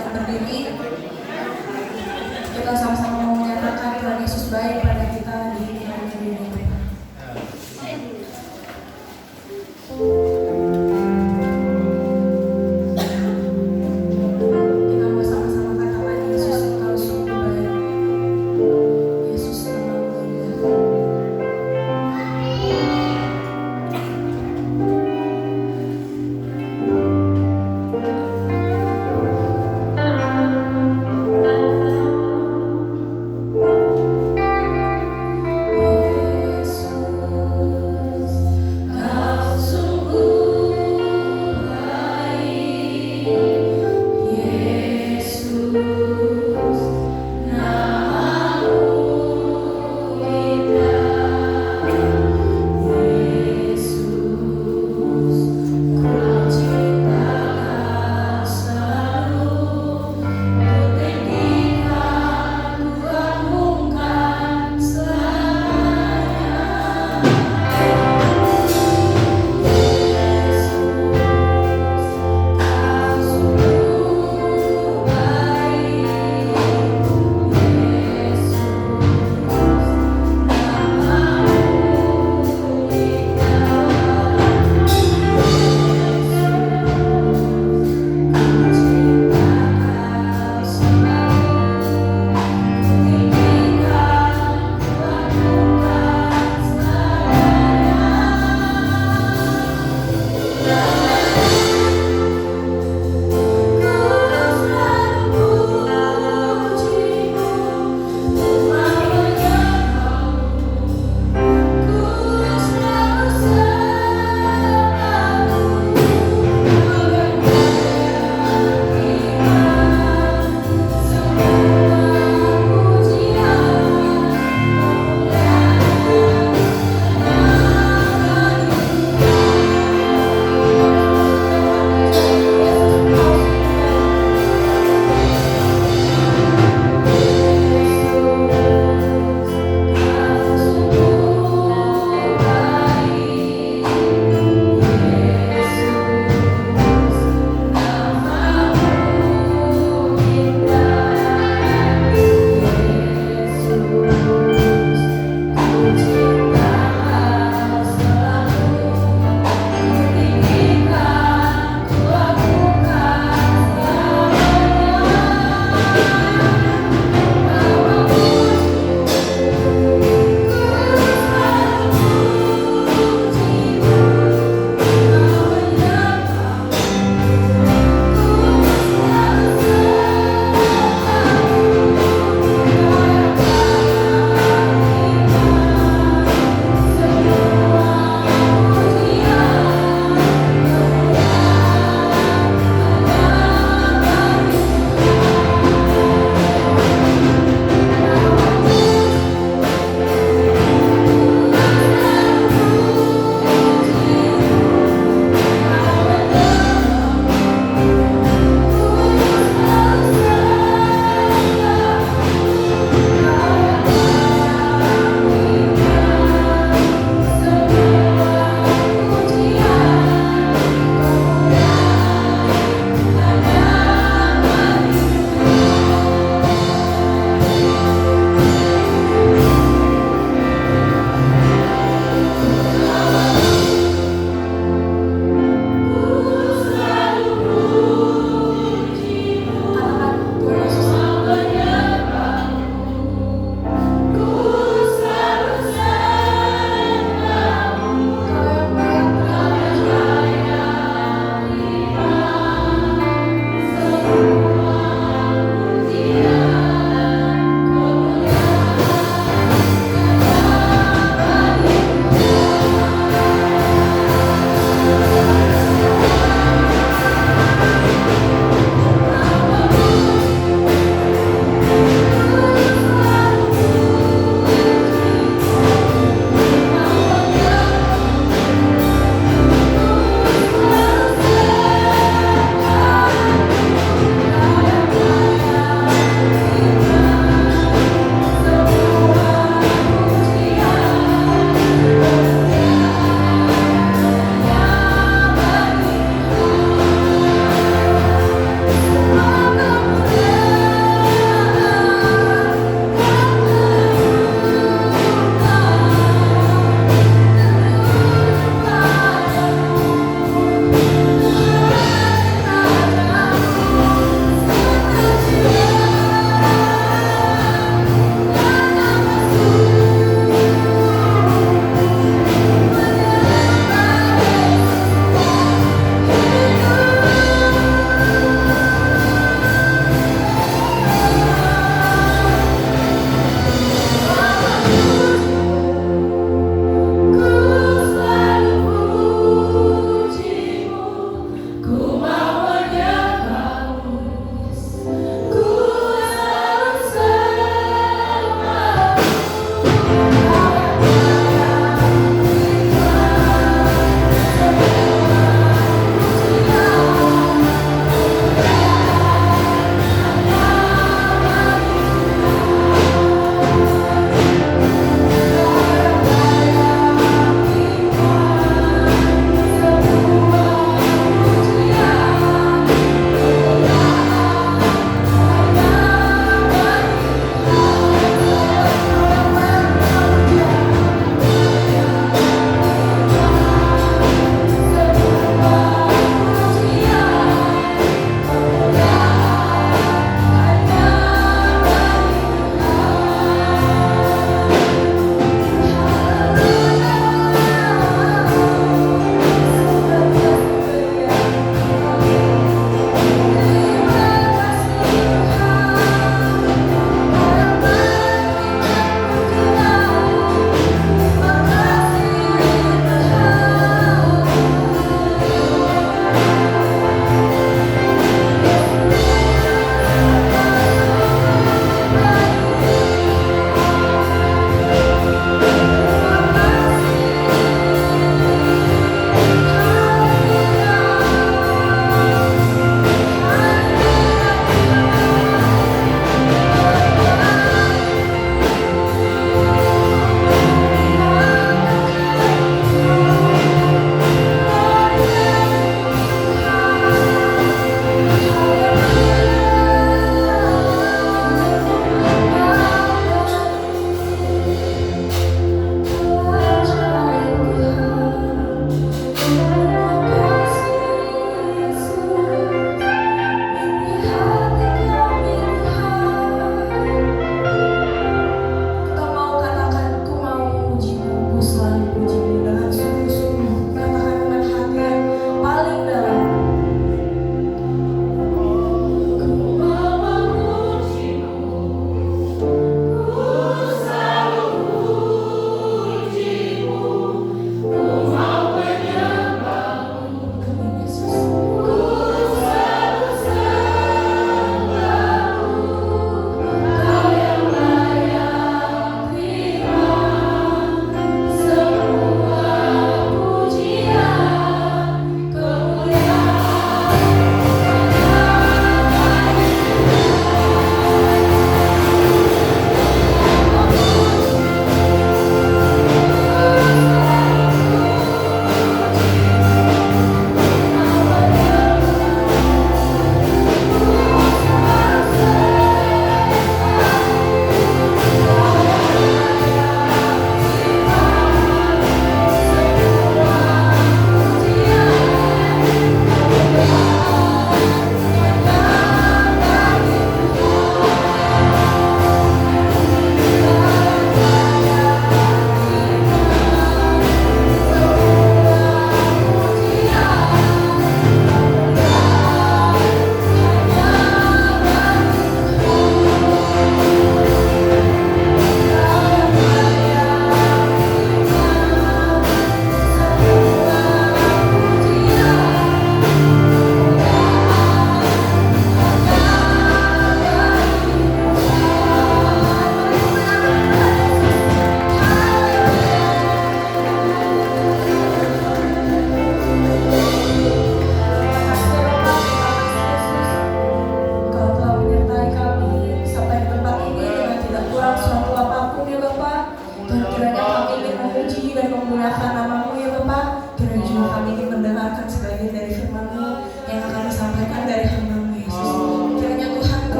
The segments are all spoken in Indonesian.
dapat berdiri. Kita sama-sama menyatakan Tuhan Yesus baik pada kita di hari ini. Kita mau sama-sama katakan Yesus engkau sungguh baik. Yesus namamu.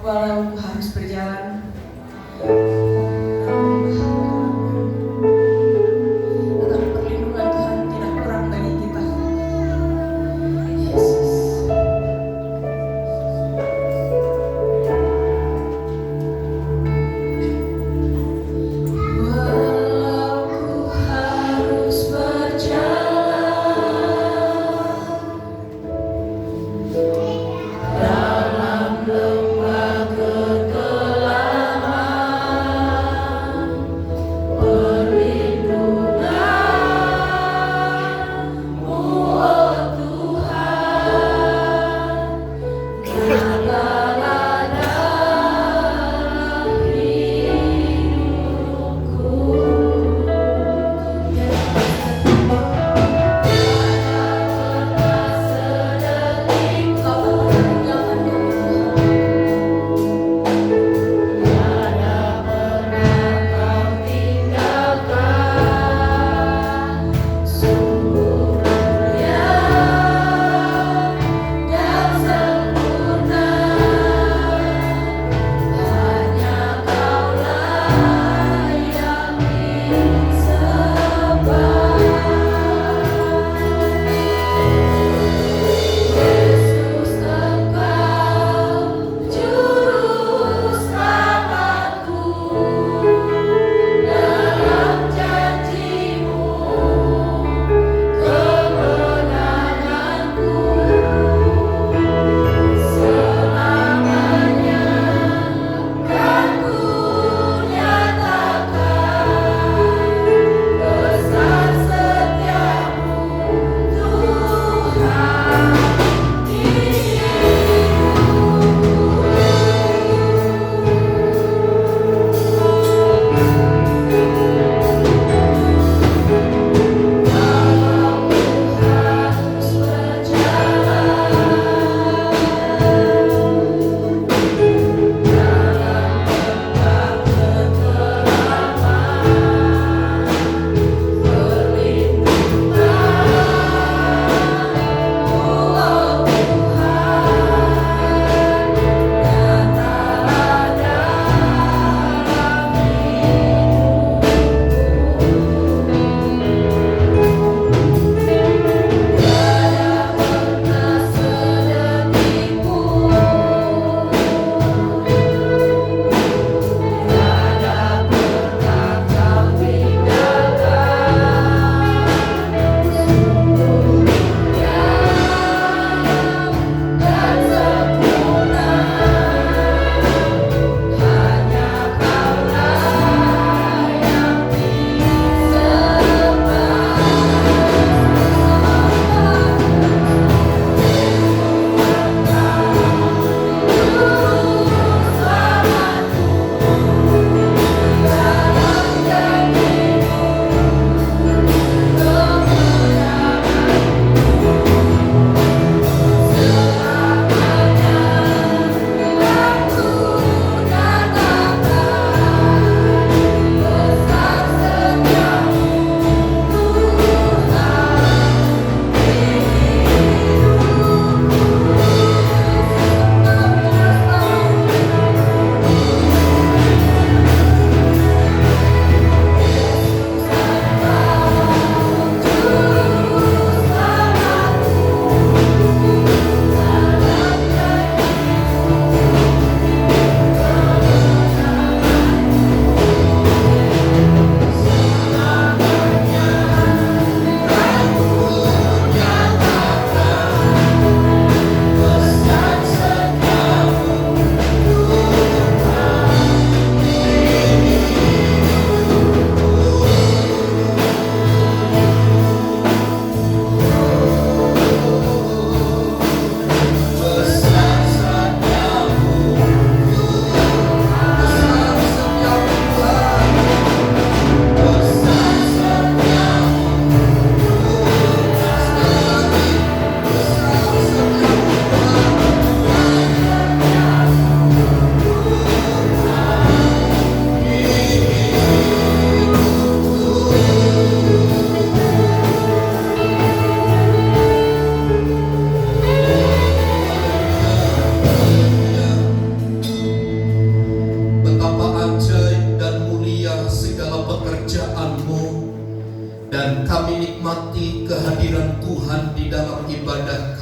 walau ku harus berjalan tetapi perlindungan Tuhan tidak kurang bagi kita. Yesus. Walau ku harus berjalan dalam lembah gelap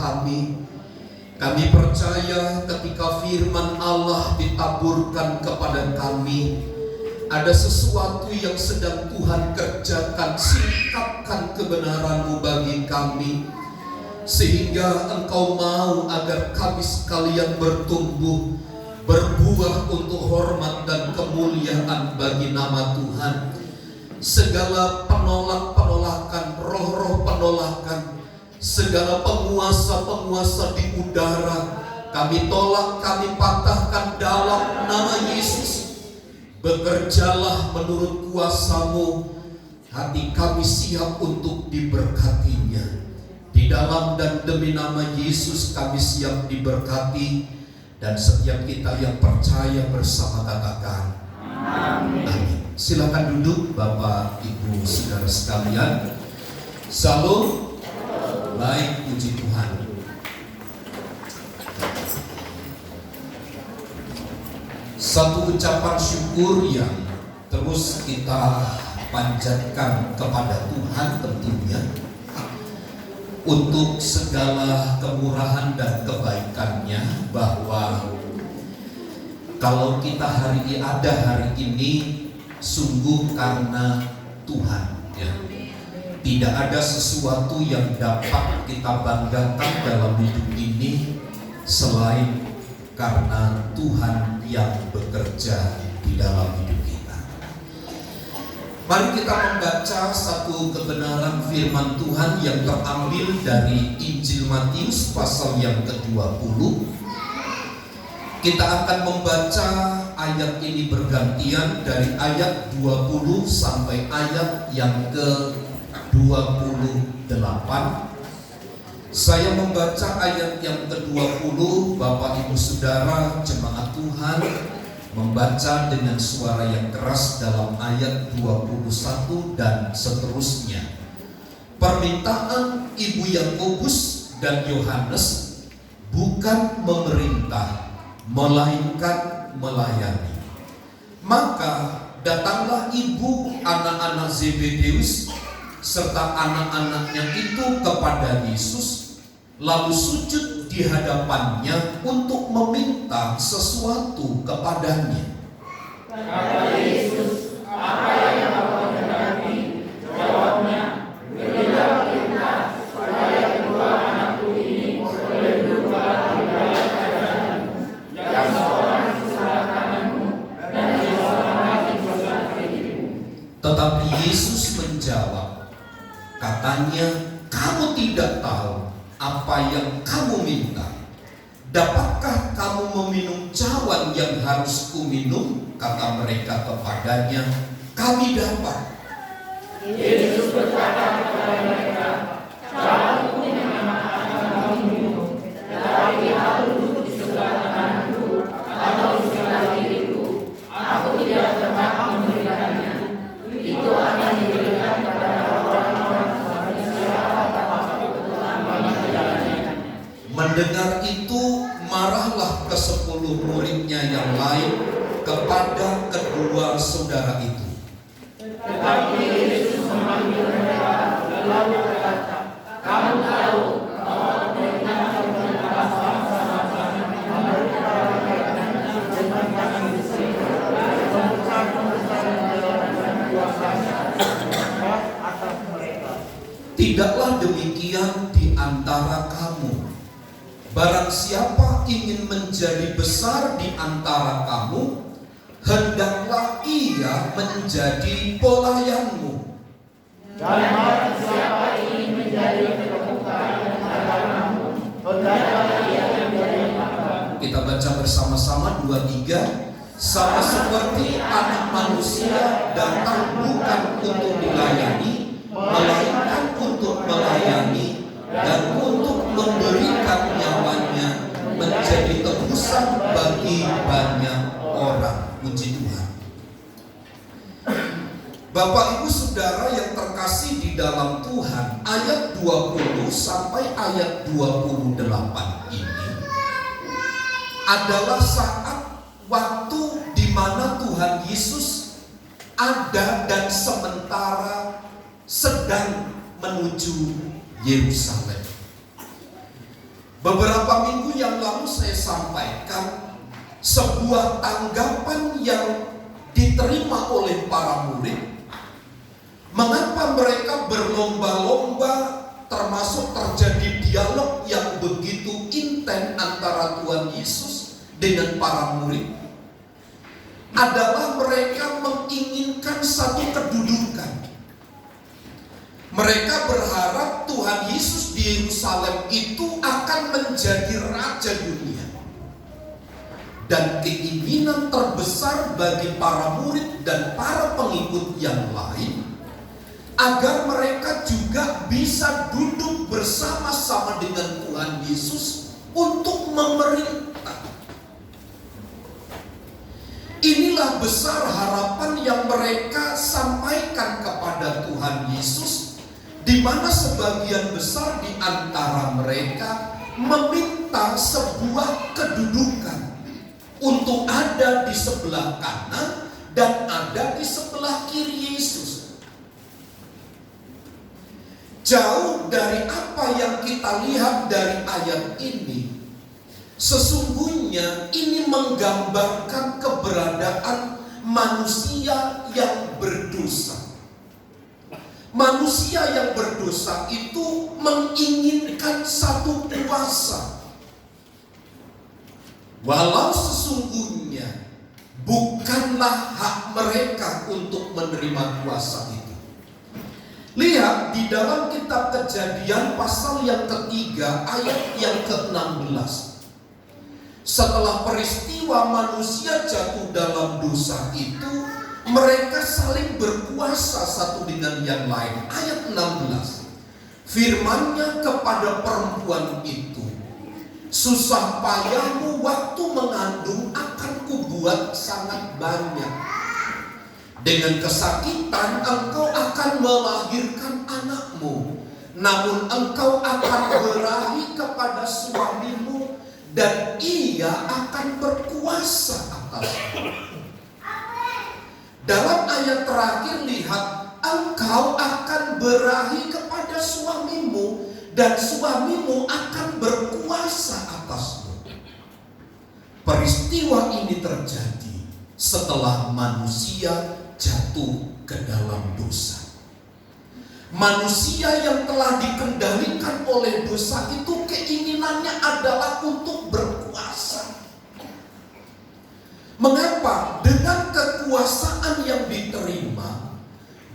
kami. Kami percaya ketika firman Allah ditaburkan kepada kami, ada sesuatu yang sedang Tuhan kerjakan, singkapkan kebenaran-Mu bagi kami, sehingga Engkau mau agar kami sekalian bertumbuh, berbuah untuk hormat dan kemuliaan bagi nama Tuhan. Segala penolak-penolakan, roh-roh penolakan, segala penguasa-penguasa di udara, kami tolak, kami patahkan dalam nama Yesus. Bekerjalah menurut kuasa-Mu, hati kami siap untuk diberkatinya. Di dalam dan demi nama Yesus kami siap diberkati, dan setiap kita yang percaya bersama katakan amin. Silakan duduk Bapak Ibu Saudara sekalian. Salam. Baik, puji Tuhan. Satu ucapan syukur yang terus kita panjatkan kepada Tuhan tentunya untuk segala kemurahan dan kebaikannya, bahwa kalau kita ada hari ini sungguh karena Tuhan, ya. Tidak ada sesuatu yang dapat kita banggakan dalam hidup ini selain karena Tuhan yang bekerja di dalam hidup kita. Mari kita membaca satu kebenaran firman Tuhan yang terambil dari Injil Matius pasal yang ke-20. Kita akan membaca ayat ini bergantian dari ayat 20 sampai ayat yang ke-28. Saya membaca ayat yang ke-20, Bapak Ibu Saudara jemaat Tuhan membaca dengan suara yang keras dalam ayat 21 dan seterusnya. Permintaan Ibu Yakobus dan Yohanes bukan memerintah, melainkan melayani. Maka datanglah ibu anak-anak Zebedeus serta anak-anaknya itu kepada Yesus, lalu sujud di hadapannya untuk meminta sesuatu kepadanya. Kata Yesus, "Apa yang kau kehendaki?" Jawabnya, "Berilah perintah supaya kedua anakku ini boleh duduk di bawah kananmu, yang seorang di sebelah kananmu dan yang seorang lagi di sebelah kirimu." Tetapi Yesus menjawab, katanya, "Kamu tidak tahu apa yang kamu minta. Dapatkah kamu meminum cawan yang harus kuminum?" Kata mereka kepadanya, "Kami dapat." Yesus berkata kepada mereka, "Cawanku memang akan kamu minum, tetapi aku duduk di sebelah kananku atau di sebelah kiriku, aku tidak berhak memberikannya. Itu akan diberikan kepada orang-orang seperti siapa Bapa Tuhan mengajarkannya." Mendengar itu, marahlah ke-10 muridnya yang lain kepada kedua saudara itu. Tetapi Yesus memanggil mereka lalu berkata, "Kamu tahu bahwa pemerintah pemerintah bangsa-bangsa memperkarakan tentang istri, dan kuasanya atas mereka. Tidaklah demikian di antara kamu. Barang siapa ingin menjadi besar di antara kamu, hendaklah ia menjadi pelayanmu. Dan barang siapa ingin menjadi terkemuka di antara kamu, hendaklah ia menjadi hamba." Kita baca bersama-sama 2-3. Sama seperti anak manusia datang bukan untuk dilayani, melainkan untuk melayani dan untuk memberikan nyawanya menjadi tebusan bagi banyak orang. Puji Tuhan. Bapak Ibu Saudara yang terkasih di dalam Tuhan, ayat 20 sampai ayat 28 ini adalah saat waktu di mana Tuhan Yesus ada dan sementara sedang menuju Yerusalem. Beberapa minggu yang lalu saya sampaikan sebuah tanggapan yang diterima oleh para murid. Mengapa mereka berlomba-lomba, termasuk terjadi dialog yang begitu intens antara Tuhan Yesus dengan para murid? Adalah mereka menginginkan satu kedudukan. Mereka berharap Tuhan Yesus di Yerusalem itu akan menjadi raja dunia. Dan keinginan terbesar bagi para murid dan para pengikut yang lain, agar mereka juga bisa duduk bersama-sama dengan Tuhan Yesus untuk memerintah. Inilah besar harapan yang mereka sampaikan kepada Tuhan Yesus, di mana sebagian besar di antara mereka meminta sebuah kedudukan untuk ada di sebelah kanan dan ada di sebelah kiri Yesus. Jauh dari apa yang kita lihat dari ayat ini, sesungguhnya ini menggambarkan keberadaan manusia yang berdosa. Manusia yang berdosa itu menginginkan satu kuasa, walau sesungguhnya bukanlah hak mereka untuk menerima kuasa itu. Lihat di dalam kitab Kejadian pasal yang ketiga ayat yang ke-16. Setelah peristiwa manusia jatuh dalam dosa itu, mereka saling berkuasa satu dengan yang lain. Ayat 16. Firman-Nya kepada perempuan itu, susah payahmu waktu mengandung akan kubuat sangat banyak. Dengan kesakitan engkau akan melahirkan anakmu, namun engkau akan berahi kepada suamimu dan ia akan berkuasa atasmu. Dalam ayat terakhir lihat, engkau akan berahi kepada suamimu dan suamimu akan berkuasa atasmu. Peristiwa ini terjadi setelah manusia jatuh ke dalam dosa. Manusia yang telah dikendalikan oleh dosa itu keinginannya adalah untuk berkuasa. Mengapa? Dengan kekuasaan yang diterima,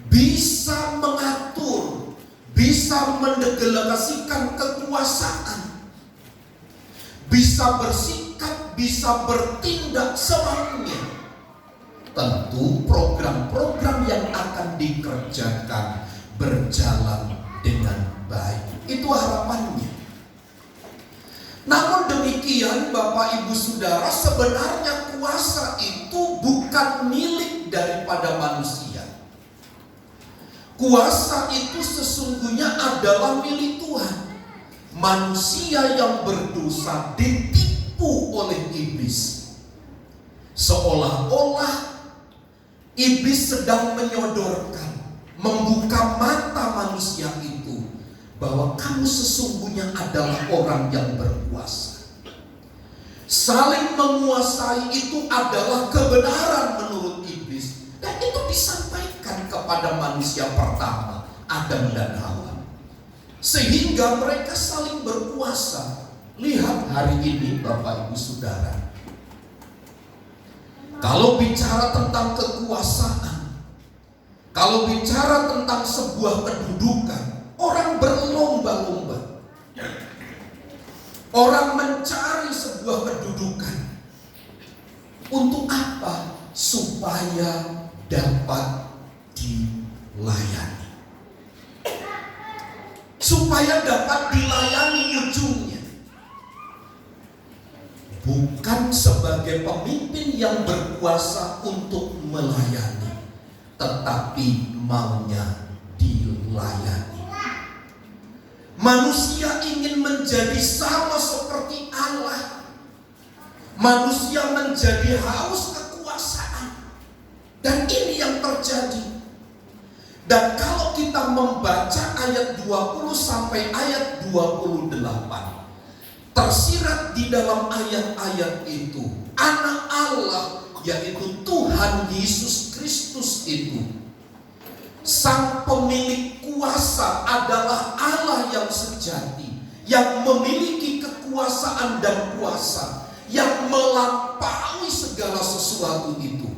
bisa mengatur, bisa mendelegasikan kekuasaan, bisa bersikap, bisa bertindak semaunya. Tentu program-program yang akan dikerjakan berjalan dengan baik. Itu harapannya. Namun demikian Bapak Ibu Saudara, sebenarnya kuasa itu bukan milik daripada manusia. Kuasa itu sesungguhnya adalah milik Tuhan. Manusia yang berdosa ditipu oleh iblis. Seolah-olah iblis sedang menyodorkan, membuka mata manusia itu, bahwa kamu sesungguhnya adalah orang yang berkuasa. Saling menguasai itu adalah kebenaran menurut iblis. Dan itu disampaikan kepada manusia pertama, Adam dan Hawa. Sehingga mereka saling berkuasa. Lihat hari ini Bapak Ibu Saudara, kalau bicara tentang kekuasaan, kalau bicara tentang sebuah kedudukan, orang berlomba-lomba. Orang mencari sebuah kedudukan. Untuk apa? Supaya dapat dilayani. Supaya dapat dilayani ujungnya. Bukan sebagai pemimpin yang berkuasa untuk melayani, tetapi maunya dilayani. Manusia ingin menjadi sama seperti Allah. Manusia menjadi haus kekuasaan. Dan ini yang terjadi. Dan kalau kita membaca ayat 20 sampai ayat 28, tersirat di dalam ayat-ayat itu, Anak Allah yaitu Tuhan Yesus Kristus itu, Sang pemilik kuasa, adalah Allah yang sejati, yang memiliki kekuasaan dan kuasa yang melampaui segala sesuatu itu.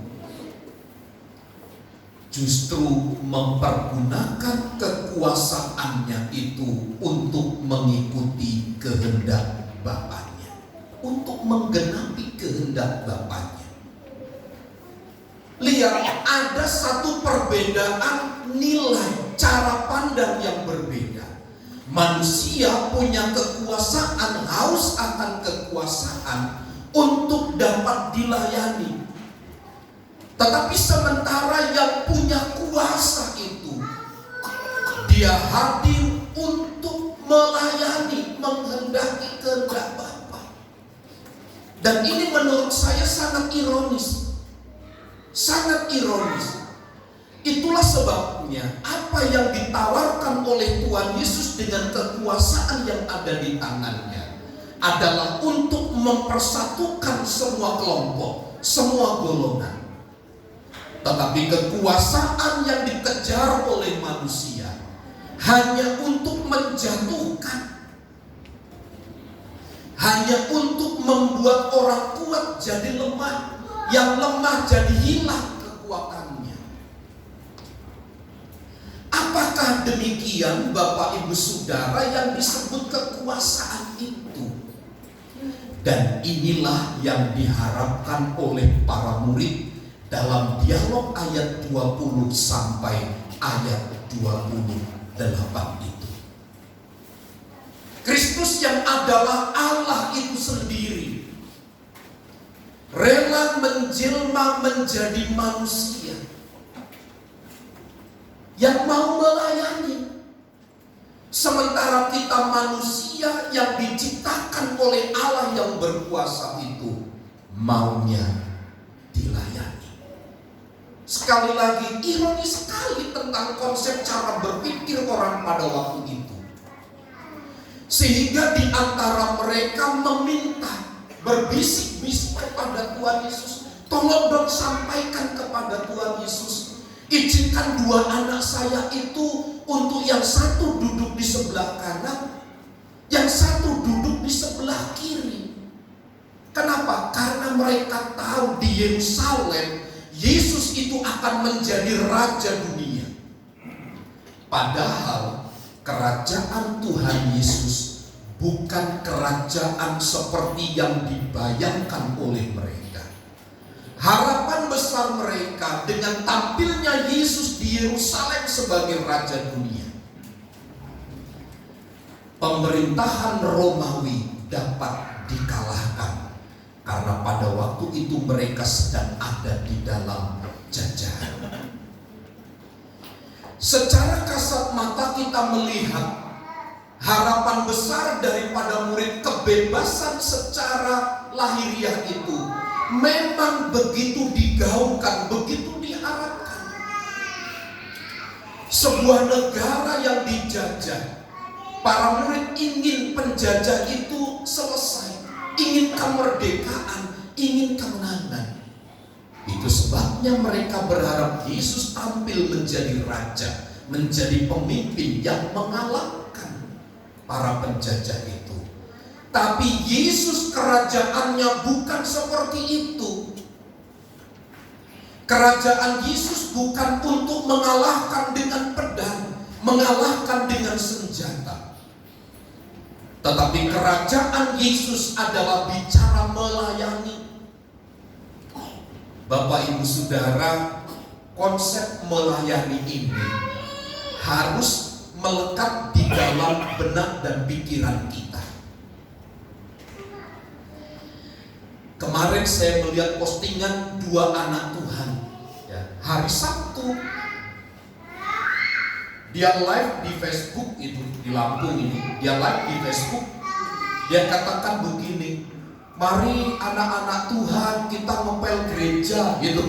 Justru mempergunakan kekuasaannya itu untuk mengikuti kehendak Bapaknya, untuk menggenapi kehendak Bapaknya. Lihat, ada satu perbedaan nilai, cara pandang yang berbeda. Manusia punya kekuasaan, haus akan kekuasaan untuk dapat dilayani. Tetapi sementara yang punya kuasa itu, dia hadir untuk melayani, menghendaki kehendak Bapa. Dan ini menurut saya sangat ironis. Sangat ironis. Itulah sebabnya apa yang ditawarkan oleh Tuhan Yesus dengan kekuasaan yang ada di tangannya adalah untuk mempersatukan semua kelompok, semua golongan. Tetapi kekuasaan yang dikejar oleh manusia hanya untuk menjatuhkan, hanya untuk membuat orang kuat jadi lemah, yang lemah jadi hilang kekuatannya. Apakah demikian Bapak Ibu Saudara yang disebut kekuasaan itu? Dan inilah yang diharapkan oleh para murid dalam dialog ayat 20 sampai ayat 28 itu. Kristus yang adalah Allah itu sendiri rela menjelma menjadi manusia yang mau melayani. Sementara kita manusia yang diciptakan oleh Allah yang berkuasa itu maunya dilayani. Sekali lagi, ironis sekali tentang konsep cara berpikir orang pada waktu itu. Sehingga di antara mereka meminta, berbisik-bisik kepada Tuhan Yesus, tolong dong sampaikan kepada Tuhan Yesus, izinkan 2 anak saya itu untuk yang satu duduk di sebelah kanan, yang satu duduk di sebelah kiri. Kenapa? Karena mereka tahu di Yerusalem Yesus itu akan menjadi raja dunia. Padahal kerajaan Tuhan Yesus bukan kerajaan seperti yang dibayangkan oleh mereka. Harapan besar mereka dengan tampilnya Yesus di Yerusalem sebagai raja dunia, pemerintahan Romawi dapat dikalahkan. Karena pada waktu itu mereka sedang ada di dalam jajahan. Secara kasat mata kita melihat harapan besar daripada murid, kebebasan secara lahiriah itu memang begitu digaungkan, begitu diharapkan. Sebuah negara yang dijajah, para murid ingin penjajah itu selesai, ingin kemerdekaan, ingin kemenangan. Itu sebabnya mereka berharap Yesus tampil menjadi raja, menjadi pemimpin yang mengalahkan para penjajah itu. Tapi Yesus kerajaannya bukan seperti itu. Kerajaan Yesus bukan untuk mengalahkan dengan pedang, mengalahkan dengan senjata. Tetapi kerajaan Yesus adalah bicara melayani. Bapak Ibu Saudara, konsep melayani ini harus melekat di dalam benak dan pikiran kita. Kemarin saya melihat postingan 2 anak Tuhan, ya, hari Sabtu. Dia live di Facebook itu, di Lampung ini. Dia live di Facebook. Dia katakan begini, mari anak-anak Tuhan kita ngepel gereja gitu.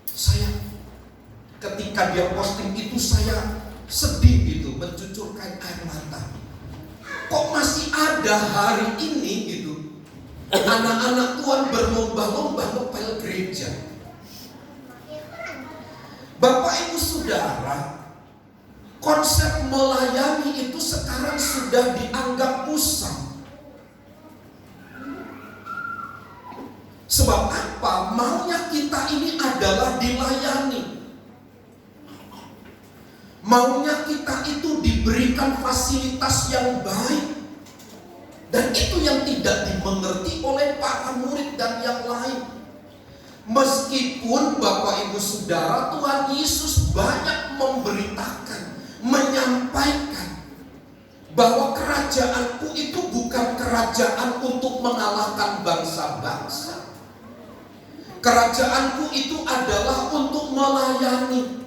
Saya ketika dia posting itu saya sedih gitu, mencucurkan air mata. kok masih ada hari ini gitu anak-anak Tuhan berlomba-lomba ngepel gereja. Bapak Ibu Saudara, konsep melayani itu sekarang sudah dianggap musang. Sebab apa? Maunya kita ini adalah dilayani. Maunya kita itu diberikan fasilitas yang baik. Dan itu yang tidak dimengerti oleh para murid dan yang lain. Meskipun Bapak Ibu Saudara, Tuhan Yesus banyak memberitakan, menyampaikan bahwa kerajaanku itu bukan kerajaan untuk mengalahkan bangsa-bangsa. Kerajaanku itu adalah untuk melayani,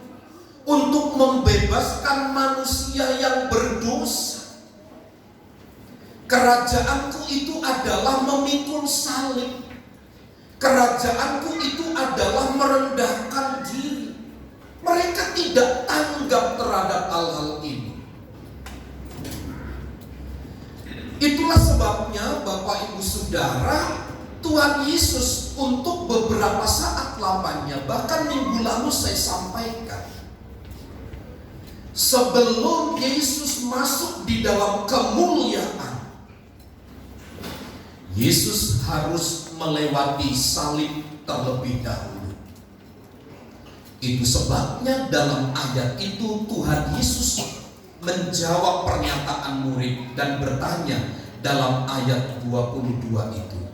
untuk membebaskan manusia yang berdosa. Kerajaanku itu adalah memikul salib. Kerajaanku itu adalah merendahkan diri. Mereka tidak tanggap terhadap hal-hal ini. Itulah sebabnya Bapak Ibu Saudara, Tuhan Yesus untuk beberapa saat lamanya, bahkan minggu lalu saya sampaikan, sebelum Yesus masuk di dalam kemuliaan, Yesus harus melewati salib terlebih dahulu. Itu sebabnya dalam ayat itu Tuhan Yesus menjawab pernyataan murid dan bertanya dalam ayat 22 itu.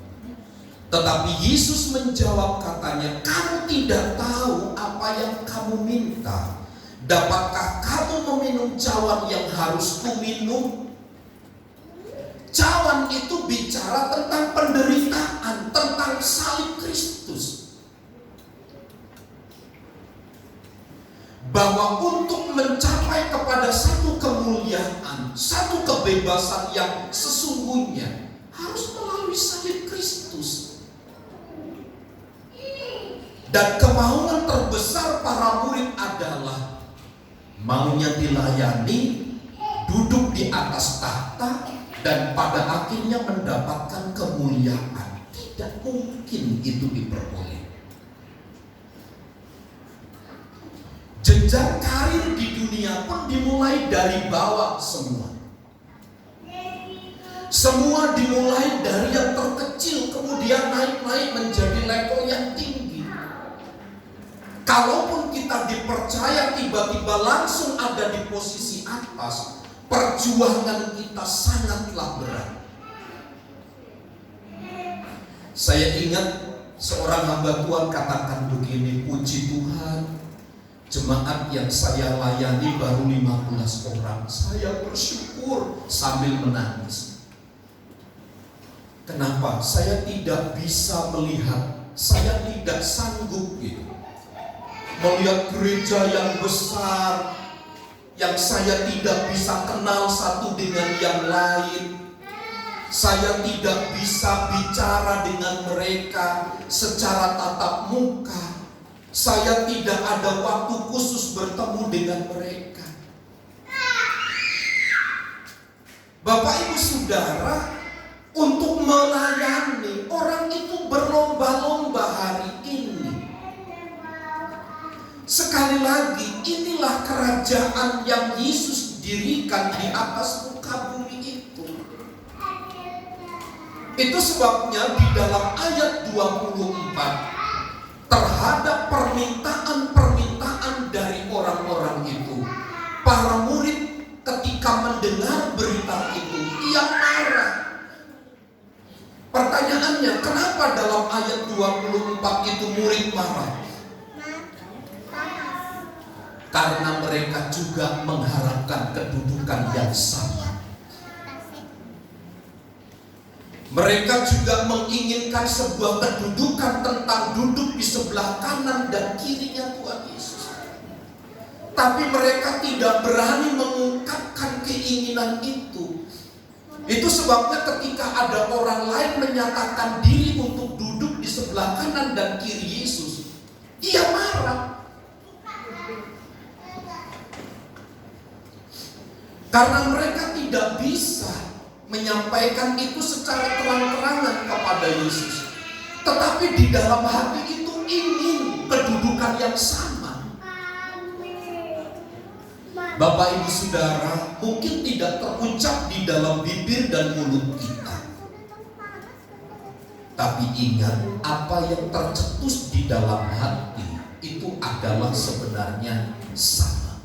Tetapi Yesus menjawab katanya, kamu tidak tahu apa yang kamu minta. Dapatkah kamu meminum cawan yang harus kuminum? Cawan itu bicara tentang penderitaan, tentang salib Kristus. Bahwa untuk mencapai kepada satu kemuliaan, satu kebebasan yang sesungguhnya harus melalui salib Kristus. Dan kemauan terbesar para murid adalah maunya dilayani, duduk di atas tahta, dan pada akhirnya mendapatkan kemuliaan. Tidak mungkin itu diperoleh. Jenjang karir di dunia pun dimulai dari bawah semua. Semua dimulai dari yang terkecil, kemudian naik-naik menjadi level yang tinggi. Kalaupun kita dipercaya tiba-tiba langsung ada di posisi atas, perjuangan kita sangatlah berat. Saya ingat seorang hamba Tuhan katakan begini, puji Tuhan, jemaat yang saya layani baru 15 orang. Saya bersyukur sambil menangis. Kenapa? Saya tidak bisa melihat, saya tidak sanggup gitu melihat gereja yang besar, yang saya tidak bisa kenal satu dengan yang lain. Saya tidak bisa bicara dengan mereka secara tatap muka. Saya tidak ada waktu khusus bertemu dengan mereka. Bapak Ibu Saudara, untuk melayani orang itu berlomba-lomba hari ini. Sekali lagi, inilah kerajaan yang Yesus dirikan di atas muka bumi itu. Itu sebabnya di dalam ayat 24 terhadap permintaan-permintaan dari orang-orang itu, para murid ketika mendengar berita itu, ia marah. Pertanyaannya, kenapa dalam ayat 24 itu murid marah? Karena mereka juga mengharapkan kedudukan yang sama. Mereka juga menginginkan sebuah kedudukan tentang duduk di sebelah kanan dan kirinya Tuhan Yesus. Tapi mereka tidak berani mengungkapkan keinginan itu. Itu sebabnya ketika ada orang lain menyatakan diri untuk duduk di sebelah kanan dan kiri Yesus, ia marah. Karena mereka tidak bisa menyampaikan itu secara terang-terangan kepada Yesus. Tetapi di dalam hati itu ingin kedudukan yang sama. Bapak Ibu Saudara, mungkin tidak terucap di dalam bibir dan mulut kita. Tapi ingat, apa yang tercetus di dalam hati itu adalah sebenarnya sama.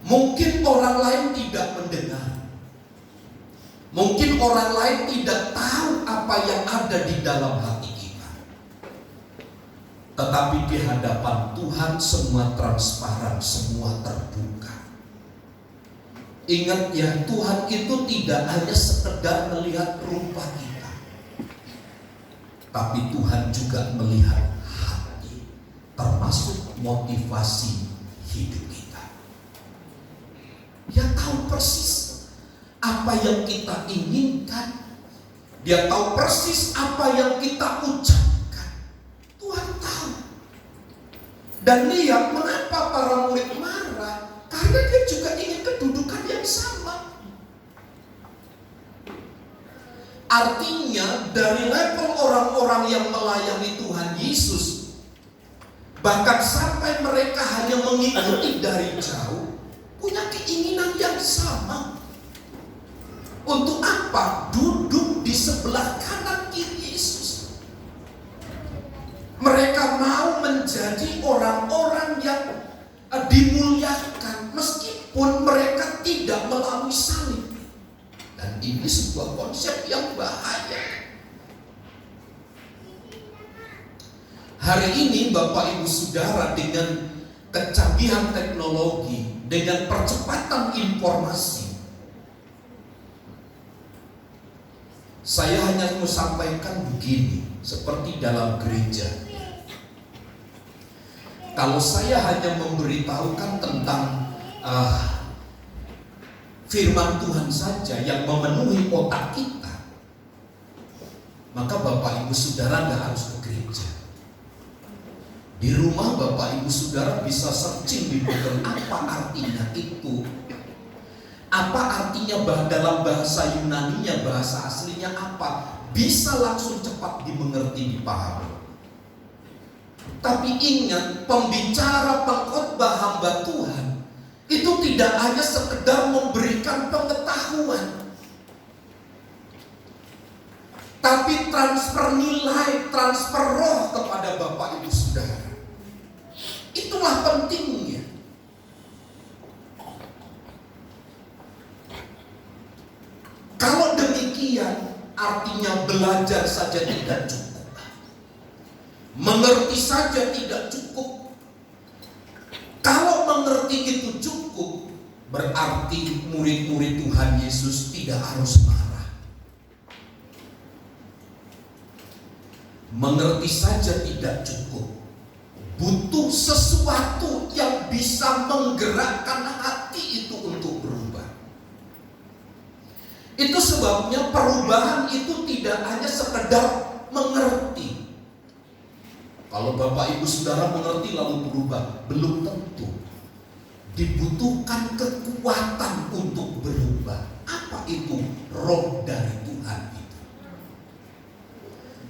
Mungkin orang lain tidak mendengar. Mungkin orang lain tidak tahu apa yang ada di dalam hati kita. Tetapi di hadapan Tuhan semua transparan, semua terbuka. Ingat ya, Tuhan itu tidak hanya sekedar melihat rupa kita, tapi Tuhan juga melihat hati, termasuk motivasi hidup kita. Dia tahu persis apa yang kita inginkan. Dia tahu persis apa yang kita ucapkan. Tuhan tahu. Dan lihat mengapa para murid marah, karena dia juga ingin kedudukan yang sama. Artinya dari level orang-orang yang melayani Tuhan Yesus, bahkan sampai mereka hanya mengikuti dari jauh, punya keinginan yang sama. Untuk apa? Duduk di sebelah kanan kiri Yesus. Mereka mau menjadi orang-orang yang dimuliakan meskipun mereka tidak melalui salib. Dan ini sebuah konsep yang bahaya. Hari ini Bapak Ibu Saudara, dengan kecanggihan teknologi, dengan percepatan informasi, saya hanya mau sampaikan begini, seperti dalam gereja. Kalau saya hanya memberitahukan tentang firman Tuhan saja yang memenuhi otak kita, maka Bapak Ibu Saudara nggak harus ke gereja. Di rumah Bapak Ibu Saudara bisa searching di Google apa artinya itu. Apa artinya dalam bahasa Yunani-nya, bahasa aslinya apa. Bisa langsung cepat dimengerti, dipahami. Tapi ingat, pembicara pengkhotbah hamba Tuhan itu tidak hanya sekedar memberikan pengetahuan, tapi transfer nilai, transfer roh kepada Bapak Ibu Saudara. Itulah pentingnya. Kalau demikian, artinya belajar saja tidak cukup, mengerti saja tidak cukup. Kalau mengerti itu cukup, berarti murid-murid Tuhan Yesus tidak harus marah. Mengerti saja tidak cukup, butuh sesuatu yang bisa menggerakkan hati itu untuk berubah. Itu sebabnya perubahan itu tidak hanya sekedar mengerti. Kalau Bapak Ibu Saudara mengerti lalu berubah, belum tentu. Dibutuhkan kekuatan untuk berubah. Apa itu? Roh dari Tuhan itu.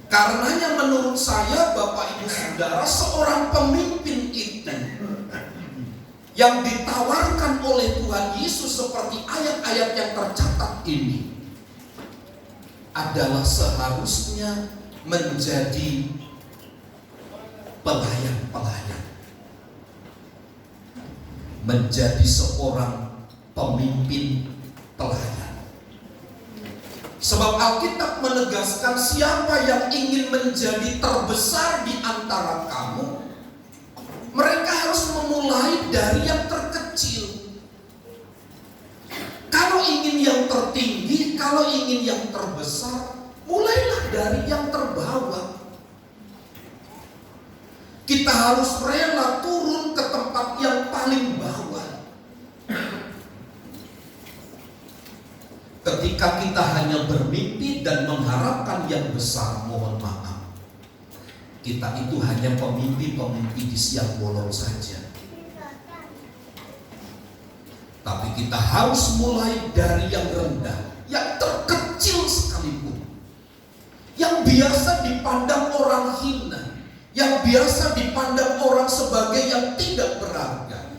Karenanya menurut saya Bapak Ibu Saudara, seorang pemimpin itu yang ditawarkan oleh Tuhan Yesus seperti ayat-ayat yang tercatat ini adalah seharusnya menjadi pelayan-pelayan, menjadi seorang pemimpin pelayan. Sebab Alkitab menegaskan siapa yang ingin menjadi terbesar di antara kamu, mereka harus memulai dari yang terkecil. Kalau ingin yang tertinggi, kalau ingin yang terbesar, mulailah dari yang terbawah. Kita harus rela turun ke tempat yang paling bawah. Ketika kita hanya bermimpi dan mengharapkan yang besar, mohon maaf, kita itu hanya pemimpi-pemimpi di siang bolong saja. Tapi kita harus mulai dari yang rendah, yang terkecil sekalipun, yang biasa dipandang orang hina, yang biasa dipandang orang sebagai yang tidak berharga.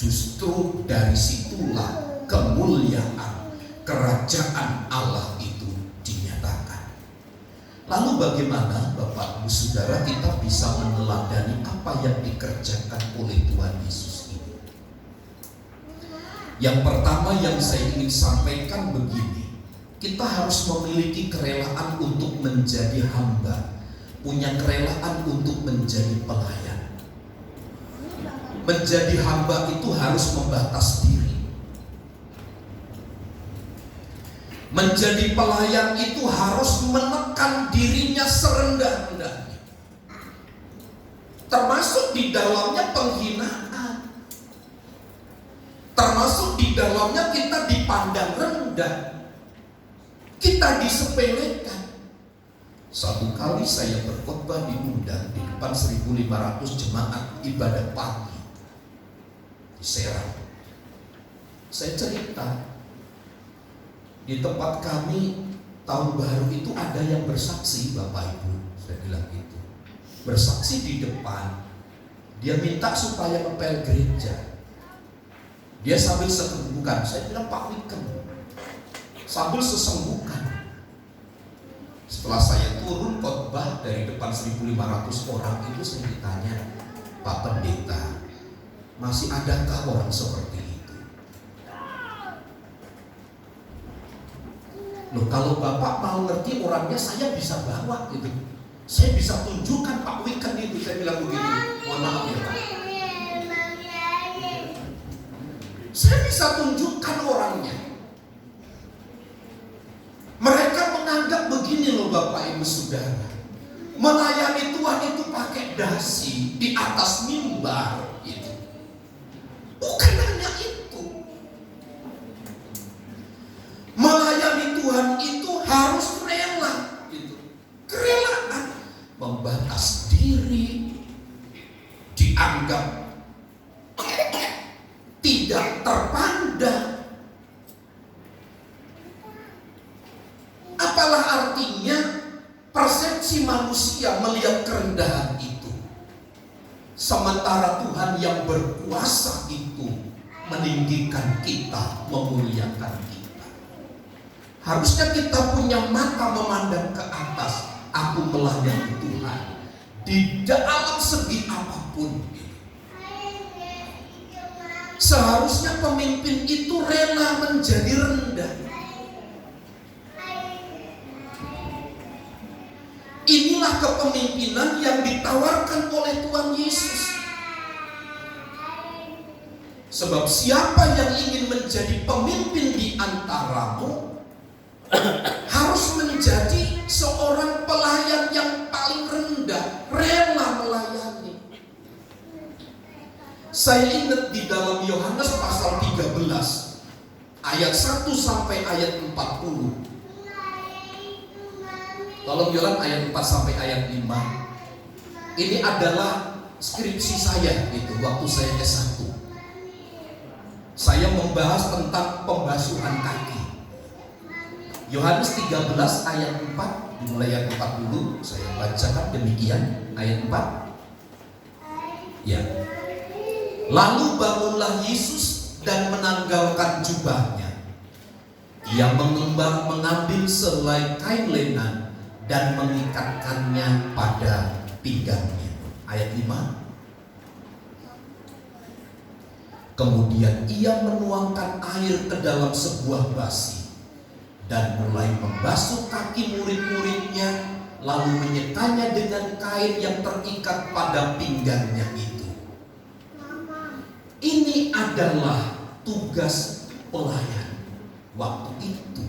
Justru dari situlah kemuliaan kerajaan Allah itu dinyatakan. Lalu bagaimana Bapak Ibu Saudara kita bisa meneladani apa yang dikerjakan oleh Tuhan Yesus ini? Yang pertama yang saya ingin sampaikan begini, kita harus memiliki kerelaan untuk menjadi hamba, punya kerelaan untuk menjadi pelayan. Menjadi hamba itu harus membatas diri. Menjadi pelayan itu harus menekan dirinya serendah-rendahnya, termasuk di dalamnya penghinaan, termasuk di dalamnya kita dipandang rendah, kita disepelekan. Satu kali saya berkhotbah diundang di depan 1.500 jemaat ibadah pagi di Serang. Saya cerita, di tempat kami tahun baru itu ada yang bersaksi, Bapak Ibu, saya bilang gitu, bersaksi di depan. Dia minta supaya ngepel gereja. Dia sambil sesenggukan. Saya bilang, Pak Wiken, sambil sesenggukan. Setelah saya turun khotbah dari depan 1.500 orang itu, saya ditanya, Pak Pendeta, masih adakah orang seperti itu? Loh, kalau Bapak mau ngerti orangnya, saya bisa bawa gitu. Saya bisa tunjukkan Pak Wiken itu. Saya bilang begini, mohon maaf ya Pak, saya bisa tunjukkan orangnya. Mereka menganggap begini loh Bapak Ibu Saudara, melayani Tuhan itu pakai dasi di atas mimbar gitu. Bukan hanya itu. Melayani Tuhan itu harus rela gitu. Kerelaan, membatas diri, dianggap tidak terpandang. Apalah artinya persepsi manusia melihat kerendahan itu, sementara Tuhan yang berkuasa itu meninggikan kita, memuliakan kita. Harusnya kita punya mata memandang ke atas. Aku melayani Tuhan di dalam segi apapun. Seharusnya pemimpin itu rela menjadi rendah. Inilah kepemimpinan yang ditawarkan oleh Tuhan Yesus. Sebab siapa yang ingin menjadi pemimpin di antaramu harus menjadi seorang pelayan yang paling rendah, rela melayani. Saya ingat di dalam Yohanes pasal 13 ayat 1 sampai ayat 40. Tolong Yolan ayat 4 sampai ayat 5. Ini adalah skripsi saya itu waktu saya S1. Saya membahas tentang pembasuhan kaki. Yohanes 13 ayat 4 dimulai ayat 40. Saya bacakan demikian ayat 4. Ya. Lalu bangunlah Yesus dan menanggalkan jubahnya. Ia mengambil selai kain lenan dan mengikatkannya pada pinggangnya. Ayat 5. Kemudian ia menuangkan air ke dalam sebuah basi dan mulai membasuh kaki murid-muridnya, lalu menyekanya dengan kain yang terikat pada pinggangnya itu. Ini adalah tugas pelayan waktu itu.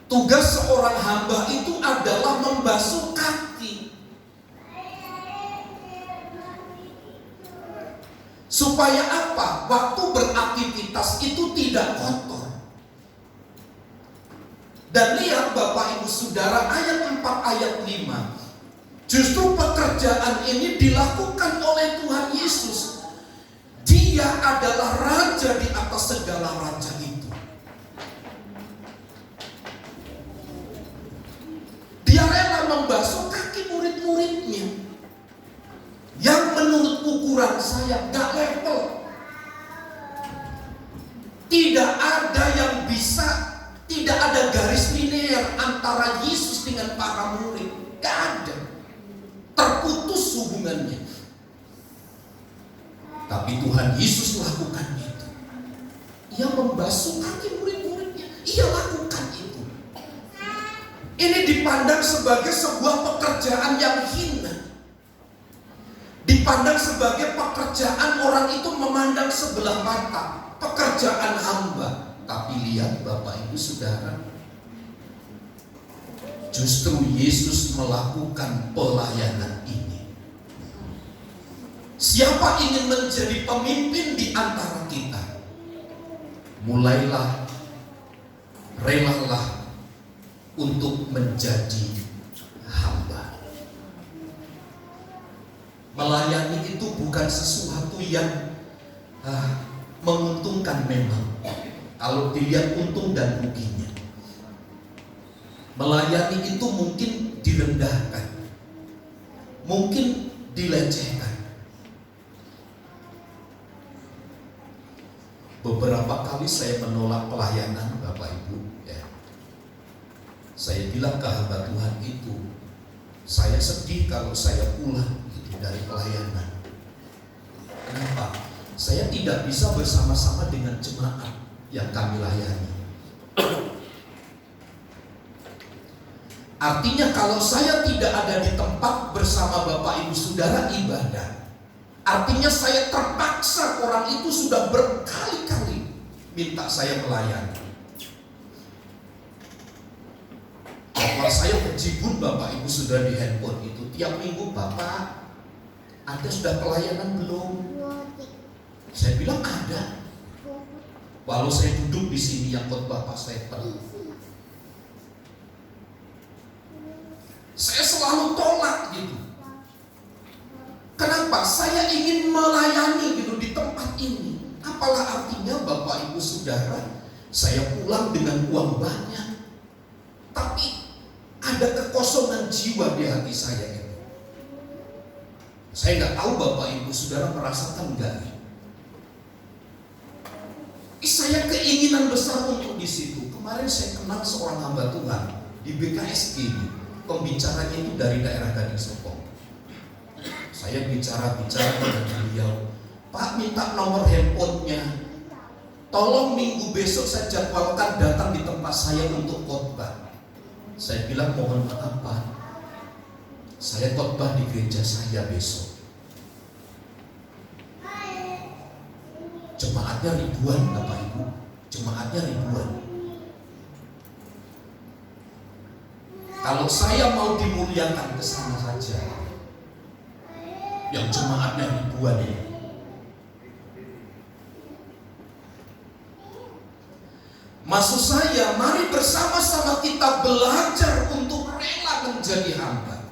Tugas seorang hamba itu adalah membasuh kaki, supaya apa? Waktu beraktivitas itu tidak kotor. Dan lihat Bapak Ibu Saudara, ayat 4 ayat 5, justru pekerjaan ini dilakukan oleh Tuhan Yesus. Dia adalah raja di atas segala raja itu. Dia rela membasuh kaki murid-muridnya yang menurut ukuran saya gak level. Tidak ada yang bisa, tidak ada garis linear antara Yesus dengan para murid. Gak ada. Terputus hubungannya. Tapi Tuhan Yesus lakukan itu. Ia membasuh kaki murid-muridnya. Ia lakukan itu. Ini dipandang sebagai sebuah pekerjaan yang hina. Dipandang sebagai pekerjaan orang itu memandang sebelah mata. Pekerjaan hamba. Tapi lihat Bapak Ibu Saudara, justru Yesus melakukan pelayanan ini. Siapa ingin menjadi pemimpin di antara kita? Mulailah, relalah untuk menjadi hamba. Melayani itu bukan sesuatu yang menguntungkan memang. Kalau dilihat untung dan ruginya. Melayani itu mungkin direndahkan, mungkin dilecehkan. Beberapa kali saya menolak pelayanan Bapak Ibu ya. Saya bilang ke hamba Tuhan itu, saya sedih kalau saya pulang gitu dari pelayanan. Kenapa? Saya tidak bisa bersama-sama dengan jemaat yang kami layani. Artinya kalau saya tidak ada di tempat bersama Bapak Ibu Saudara ibadah, artinya saya terpaksa. Orang itu sudah berkali-kali minta saya melayani. Kalau saya berjibun Bapak Ibu Saudara di handphone itu tiap minggu, Bapak ada sudah pelayanan belum? Saya bilang ada. Walau saya duduk di sini yang khotbah Pak Stephen, saya selalu tolak gitu. Kenapa? Saya ingin melayani gitu di tempat ini. Apalah artinya Bapak Ibu Saudara, saya pulang dengan uang banyak, tapi ada kekosongan jiwa di hati saya itu. Saya nggak tahu Bapak Ibu Saudara merasakan enggak? Saya keinginan besar untuk di situ. Kemarin saya kenal seorang hamba Tuhan di BKSG, pembicaranya itu dari daerah Gading Serpong. Saya bicara dengan beliau, Pak minta nomor handphonenya. Tolong minggu besok saya jadwalkan datang di tempat saya untuk khotbah. Saya bilang mohon maaf Pak, saya khotbah di gereja saya besok. Jemaatnya ribuan Bapak Ibu, jemaatnya ribuan. Kalau saya mau dimuliakan ke sana saja, yang jemaatnya ribuan ini. Maksud saya, mari bersama-sama kita belajar untuk rela menjadi hamba.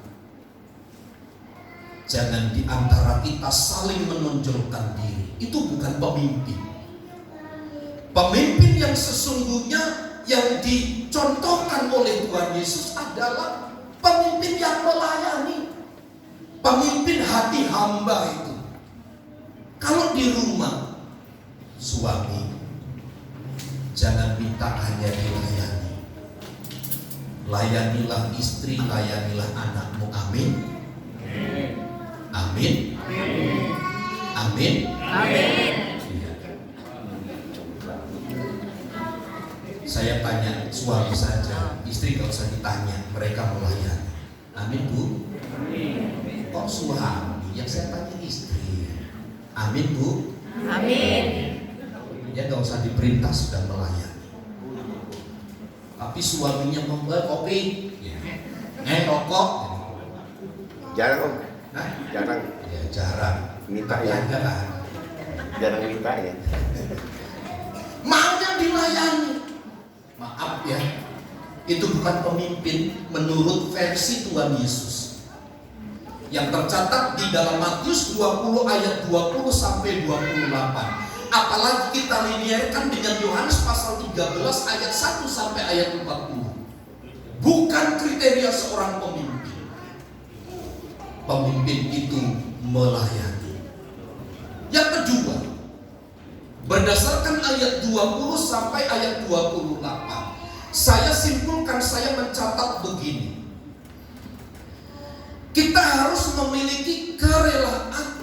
Jangan di antara kita saling menonjolkan diri. Itu bukan pemimpin. Pemimpin yang sesungguhnya yang dicontohkan oleh Tuhan Yesus adalah pemimpin yang melayani. Pemimpin hati hamba itu. Kalau di rumah, suami jangan minta hanya dilayani. Layanilah istri, layanilah anakmu. Amin. Amin. Amin. Amin. Saya tanya suami saja, istri gak usah ditanya, mereka melayani. Amin Bu. Amin. Kok suami? Yang saya tanya istri. Amin Bu. Amin. Ya gak usah diperintah sudah melayani. Tapi suaminya membuat kopi, rokok. Jarang Om. Hah? Jarang. Ya jarang. Minta ya. Jarang minta ya. Maunya dilayani. Maaf ya, itu bukan pemimpin menurut versi Tuhan Yesus. yang tercatat di dalam Matius 20 ayat 20 sampai 28. Apalagi kita linearkan dengan Yohanes pasal 13 ayat 1 sampai ayat 40. Bukan kriteria seorang pemimpin. Pemimpin itu melayani. Yang kedua, berdasarkan ayat 20 sampai ayat 28, saya simpulkan, saya mencatat begini. Kita harus memiliki kerelaan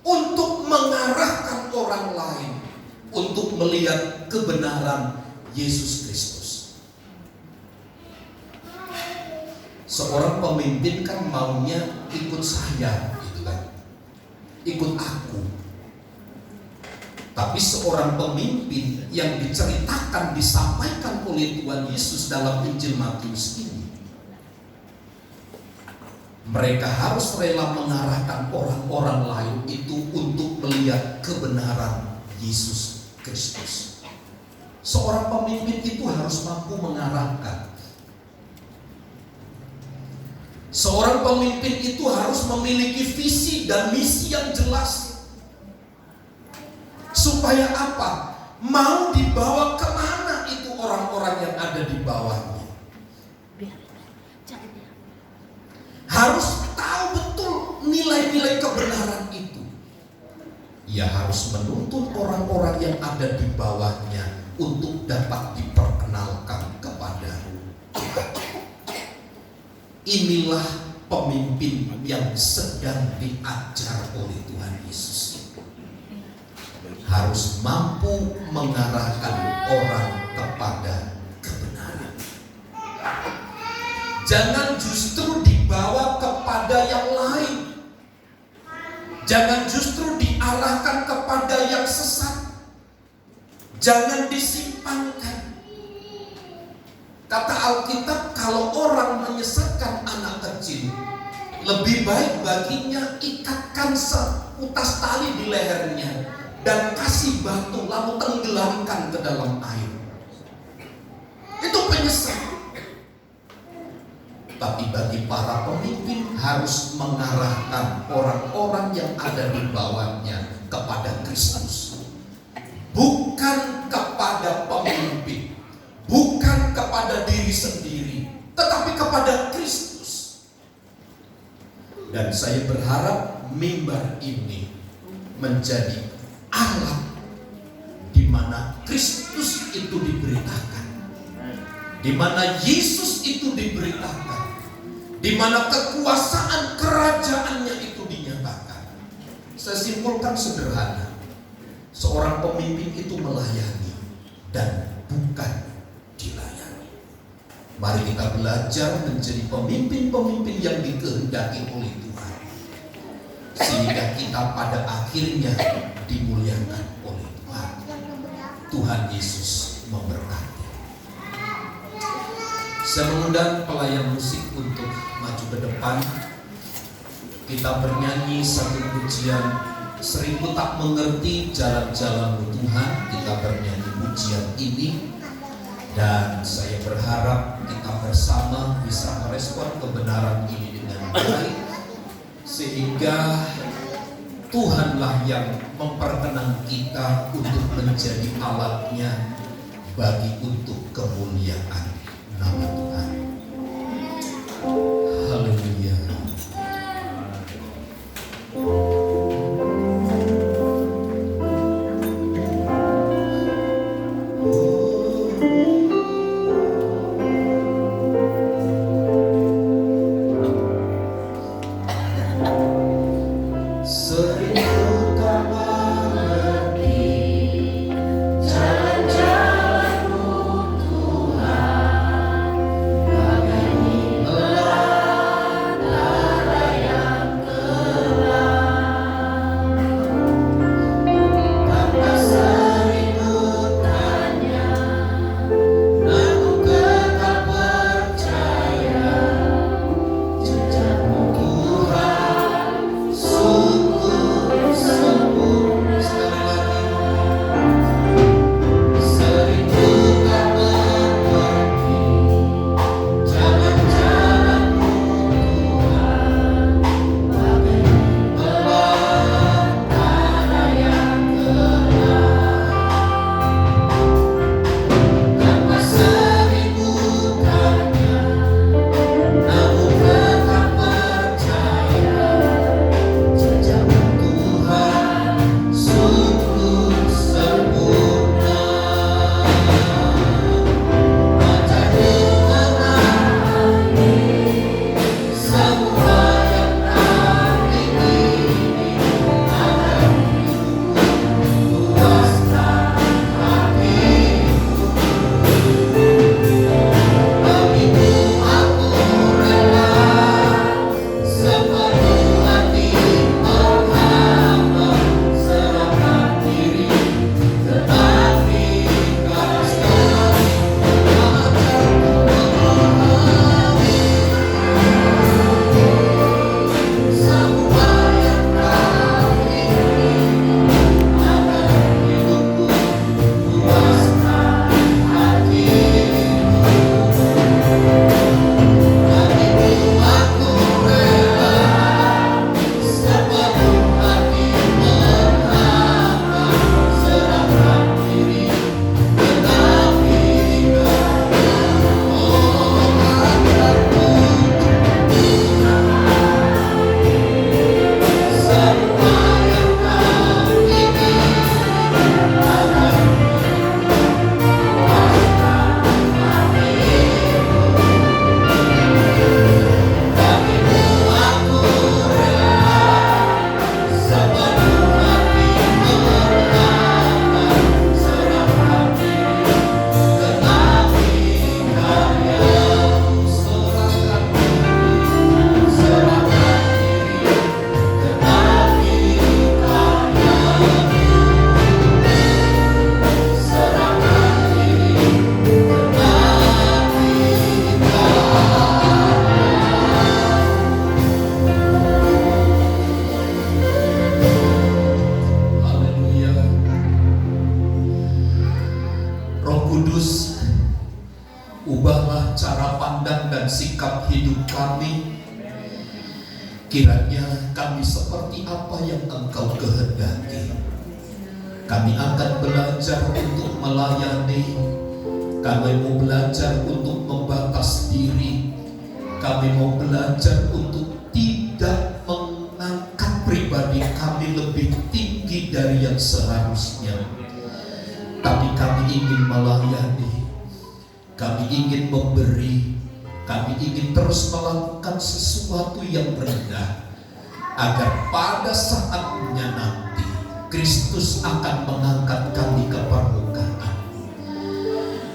untuk mengarahkan orang lain untuk melihat kebenaran Yesus Kristus. Seorang pemimpin kan maunya ikut saya, gitu kan, ikut aku. Tapi seorang pemimpin yang diceritakan, disampaikan oleh Tuhan Yesus dalam Injil Matius ini, mereka harus rela mengarahkan orang-orang lain itu untuk melihat kebenaran Yesus Kristus. Seorang pemimpin itu harus mampu mengarahkan. Seorang pemimpin itu harus memiliki visi dan misi yang jelas. Supaya apa? Mau dibawa kemana itu orang-orang yang ada di bawahnya. Harus tahu betul nilai-nilai kebenaran itu. Ia harus menuntun orang-orang yang ada di bawahnya untuk dapat diperkenalkan kepada Tuhan. Inilah pemimpin yang sedang diajar oleh Tuhan Yesus. Harus mampu mengarahkan orang kepada kebenaran. Jangan justru dibawa kepada yang lain. Jangan justru diarahkan kepada yang sesat. Jangan disimpangkan. Kata Alkitab, kalau orang menyesatkan anak kecil, lebih baik baginya ikatkan seutas tali di lehernya dan kasih batu lalu tenggelamkan ke dalam air. Itu penyesat. Tapi bagi para pemimpin harus mengarahkan orang-orang yang ada di bawahnya kepada Kristus. Bukan kepada pemimpin, bukan kepada diri sendiri, tetapi kepada Kristus. Dan saya berharap mimbar ini menjadi alat di mana Kristus itu diberitakan, di mana Yesus itu diberitakan, di mana kekuasaan kerajaannya itu dinyatakan. Saya simpulkan sederhana, seorang pemimpin itu melayani dan bukan dilayani. Mari kita belajar menjadi pemimpin-pemimpin yang dikehendaki oleh Tuhan, sehingga kita pada akhirnya dimuliakan oleh Tuhan. Tuhan Yesus memberkati. Saya mengundang pelayan musik untuk maju ke depan. Kita bernyanyi satu pujian, Seribu Tak Mengerti Jalan-Jalan Tuhan. Kita bernyanyi pujian ini, dan saya berharap kita bersama bisa merespon kebenaran ini dengan baik, sehingga Tuhanlah yang memperkenan kita untuk menjadi alatnya bagi untuk kemuliaan nama Tuhan. Haleluya. Jalan-jalanmu Tuhan, bagaimana Roh Kudus, ubahlah cara pandang dan sikap hidup kami. Kiranya kami seperti apa yang Engkau kehendaki. Kami akan belajar untuk melayani. Kami mau belajar untuk membatas diri. Kami mau belajar untuk tidak mengangkat pribadi kami lebih tinggi dari yang seharusnya. Tapi kami ingin melayani. Kami ingin memberi. Kami ingin terus melakukan sesuatu yang rendah, agar pada saatnya nanti Kristus akan mengangkat kami ke permukaan.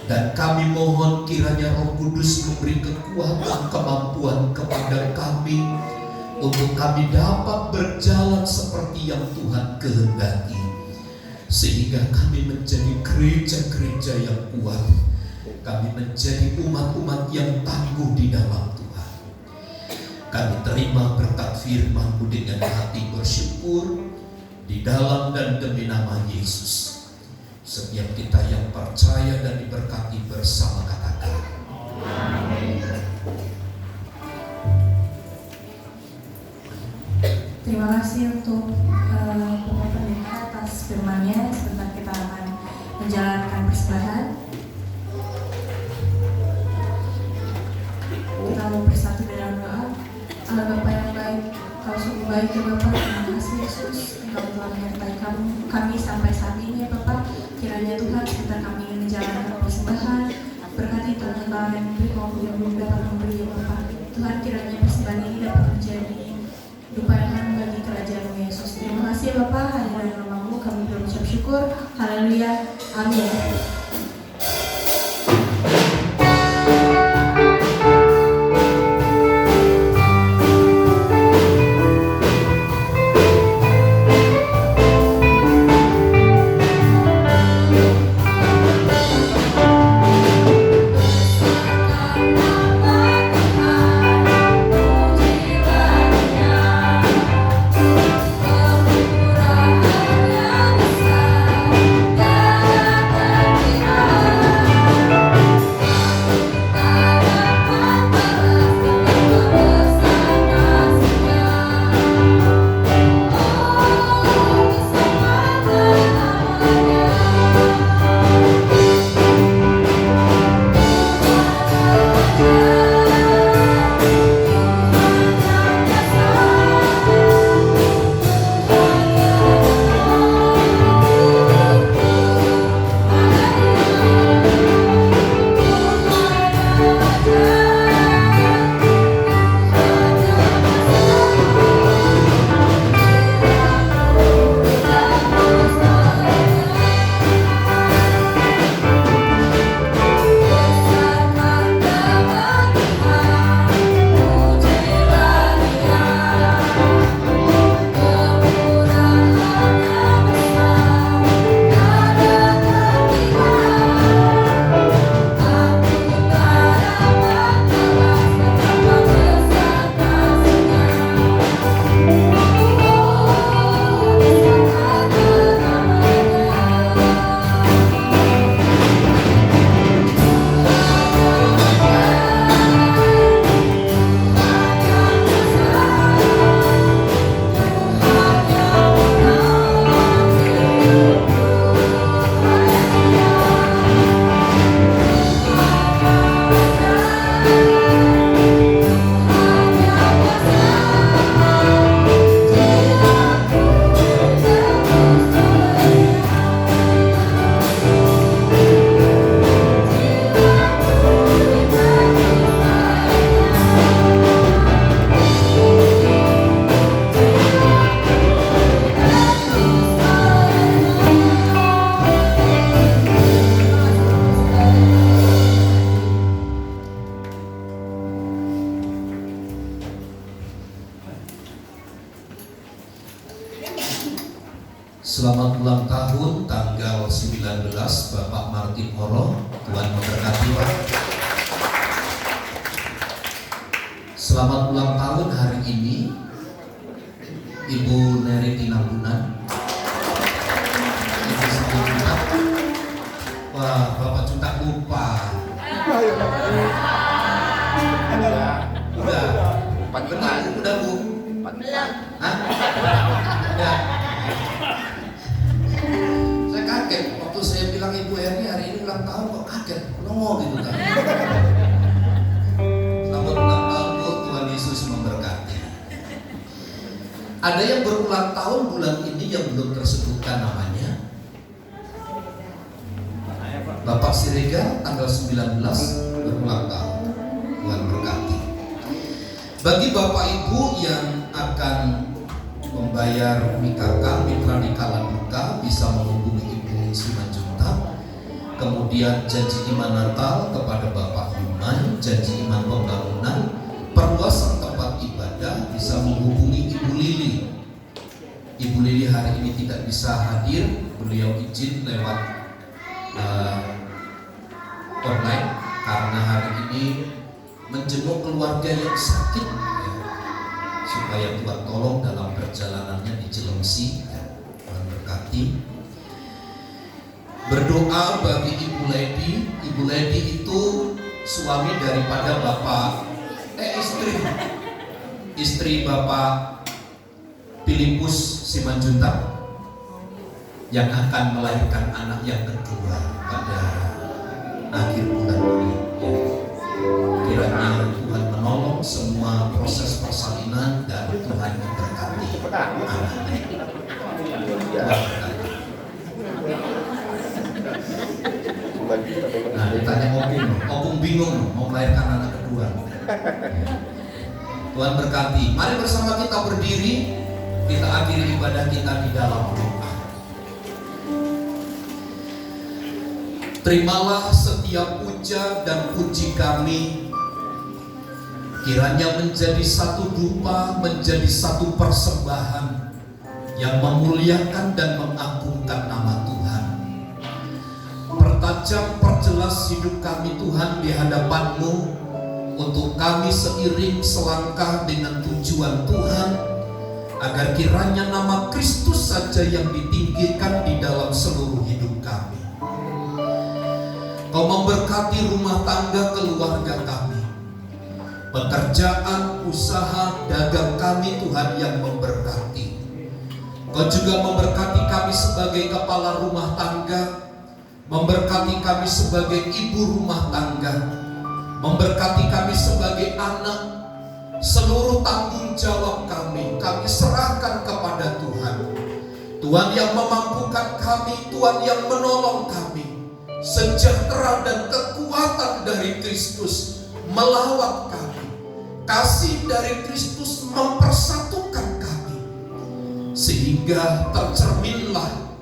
Dan kami mohon kiranya Roh Kudus memberi kekuatan, kemampuan kepada kami untuk kami dapat berjalan seperti yang Tuhan kehendaki, sehingga kami menjadi gereja-gereja yang kuat. Kami menjadi umat-umat yang tangguh di dalam Tuhan. Kami terima berkat firman-Mu dengan hati bersyukur di dalam dan demi nama Yesus. Setiap kita yang percaya dan diberkati bersama katakan amin. Terima kasih untuk Bapak Pendeta atas firman-Nya. Sebentar kita akan menjalankan persembahan. Kita mau bersatu dalam doa. Allah Bapa yang baik, Kau sungguh baik ya Bapa. Terima kasih Yesus, Engkau telah menyertai kami sampai saat ini ya Bapa. Kiranya Tuhan sebentar kami ingin menjalankan persembahan. Berkati Tuhan Engkau yang memberi, maupun yang belum dapat memberi ya Bapa. Tuhan kiranya persembahan ini dapat menjadi lupakan bagi kerajaan Yesus. Terima kasih ya Bapa. Hanya dalam nama-Mu kami berucap syukur. Haleluya. Amin. Selamat ulang tahun tanggal 19 Bapak Martin Oro. Tuhan memberkati Pak. Selamat ulang tahun hari ini Ibu Neri Tinambunan. Ibu 1 juta. Wah, Bapak juta Kakak lupa. Udah. 14. Udah Bu. 14. Hah? Udah. Saya kaget waktu saya bilang Ibu Erni hari ini ulang tahun, kok kaget, nongol gitu kan. Selamat ulang tahun Bu, Tuhan Yesus memberkati. Ada yang berulang tahun bulan ini yang belum tersebutkan namanya. Bapak Siregar tanggal 19 berulang tahun. Tuhan berkati. Bagi Bapak Ibu yang akan membayar MIKK, Mitra Nikah Duka, bisa menghubungi Ibu Simanjuntak. Kemudian janji iman Natal kepada Bapak Human, janji iman pembangunan, perluasan tempat ibadah, bisa menghubungi Ibu Lili. Ibu Lili hari ini tidak bisa hadir, beliau izin lewat online karena hari ini menjenguk keluarga yang sakit ya, supaya Tuhan tolong dalam perjalanannya di Cilengsi ya. Tuhan berkati. Berdoa bagi Ibu Lady. Ibu Lady itu suami daripada istri Bapak Filipus Simanjuntak yang akan melahirkan anak yang kedua pada akhir bulan ini ya. Kiranya Tuhan menolong semua proses persalinan dan Tuhan memberkati anaknya. Nah, ditanya Opung bingung mau melahirkan anak kedua. Tuhan berkati. Mari bersama kita berdiri, kita akhiri ibadah kita di dalam doa. Terimalah setiap puja dan puji kami, kiranya menjadi satu dupa, menjadi satu persembahan yang memuliakan dan mengagungkan nama Tuhan. Pertajam, perjelas hidup kami Tuhan di hadapan-Mu, untuk kami seiring selangkah dengan tujuan Tuhan, agar kiranya nama Kristus saja yang ditinggikan di dalam seluruh hidup kami. Kau memberkati rumah tangga keluarga kami, pekerjaan, usaha, dagang kami Tuhan yang memberkati. Kau juga memberkati kami sebagai kepala rumah tangga, memberkati kami sebagai ibu rumah tangga, memberkati kami sebagai anak. Seluruh tanggung jawab kami serahkan kepada Tuhan. Tuhan yang memampukan kami, Tuhan yang menolong kami. Sejahtera dan kekuatan dari Kristus melawat kami. Kasih dari Kristus mempersatukan kami, sehingga tercerminlah